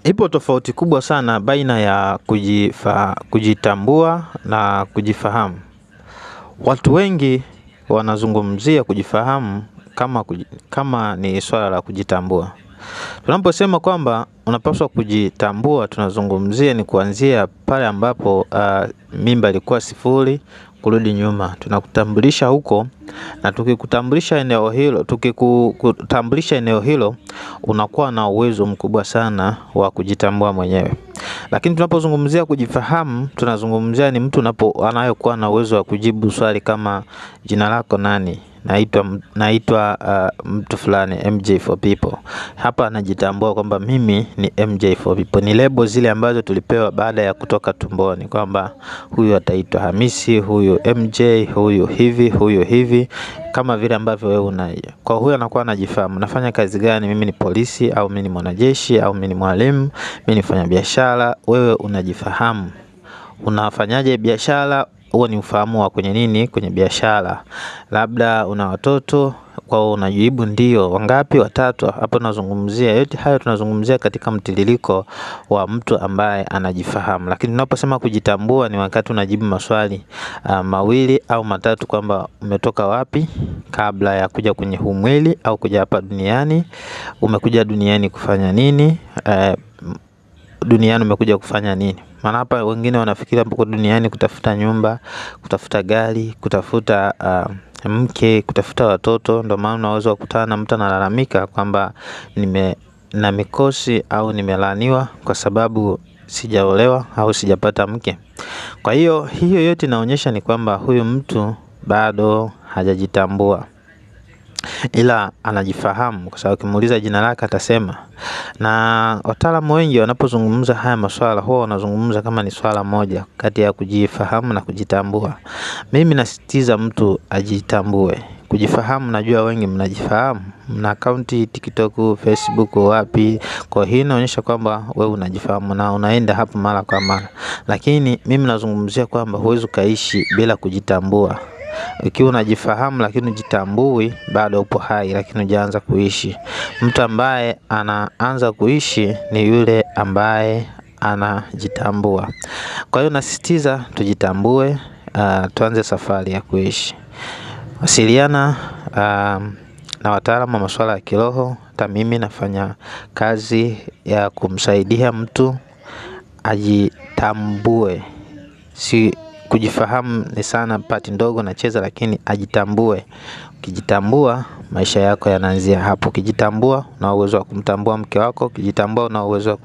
Ipo tofauti kubwa sana baina ya kujitambua na kujifahamu. Watu wengi wanazungumzia kujifahamu kama ni swala la kujitambua. Tunaposema kwamba unapaswa kujitambua, tunazungumzia ni kuanzia pale ambapo mimba ilikuwa sifuri kurudi nyuma. Tunakutambulisha huko, na tukikutambulisha eneo hilo unakuwa na uwezo mkubwa sana wa kujitambua mwenyewe. Lakini tunapozungumzia kujifahamu, tunazungumzia ni mtu anayokuwa na uwezo wa kujibu swali kama jina lako nani? Naitwa mtu fulani, MJ for people. Hapa anajitambua kwamba mimi ni MJ for people. Ni lebo zile ambazo tulipewa baada ya kutoka tumboni, kwamba huyu ataitwa Hamisi, huyu MJ, huyu hivi, kama vile ambavyo wewe unaia. Kwa huyu anakuwa anajifahamu, nafanya kazi gani? Mimi ni polisi, au mimi ni mwanajeshi, au mimi ni mwalimu, mimi ni mfanyabiashara. Wewe unajifahamu. Unafanyaje biashara? Huo ni ufahamu wa kwenye nini? Kwenye biashara. Labda una watoto, kwa unajibu ndio. Wangapi? Watatu. Hapo tunazungumzia yote hayo, tunazungumzia katika mtiririko wa mtu ambaye anajifahamu. Lakini tunaposema kujitambua ni wakati unajibu maswali mawili au matatu, kwamba umetoka wapi kabla ya kuja kwenye huu mwili au kuja hapa duniani, umekuja duniani kufanya nini, duniani umekuja kufanya nini. Maana hapa wengine wanafikiria mpo duniani kutafuta nyumba, kutafuta gari, kutafuta mke, kutafuta watoto. Ndio maana unaweza kukutana na mtu analalamika kwamba na mikosi au nimelaaniwa kwa sababu sijaolewa au sijapata mke. Kwa hiyo yote inaonyesha ni kwamba huyu mtu bado hajajitambua, ila anajifahamu, kwa sababu ukimuuliza jina lake atasema. Na wataalamu wengi wanapozungumza haya masuala huwa wanazungumza kama ni swala moja kati ya kujifahamu na kujitambua. Mimi nasisitiza mtu ajitambue. Kujifahamu, najua wengi mnajifahamu, mna akaunti TikTok, Facebook, wapi. Kwa hiyo inaonyesha kwamba wewe unajifahamu na unaenda hapo mara kwa mara. Lakini mimi nazungumzia kwamba huwezi kaishi bila kujitambua. Ukiwa unajifahamu lakini hujitambui, bado upo hai lakini hujaanza kuishi. Mtu ambaye anaanza kuishi ni yule ambaye anajitambua. Kwa hiyo nasisitiza tujitambue, tuanze safari ya kuishi. Wasiliana na wataalamu wa masuala ya kiroho. Hata mimi nafanya kazi ya kumsaidia mtu ajitambue. Si kujifahamu ni sana pati ndogo nacheza, lakini ajitambue. Ukijitambua, maisha yako yanaanzia hapo. Ukijitambua, una uwezo wa kumtambua mke wako. Ukijitambua, una uwezo wa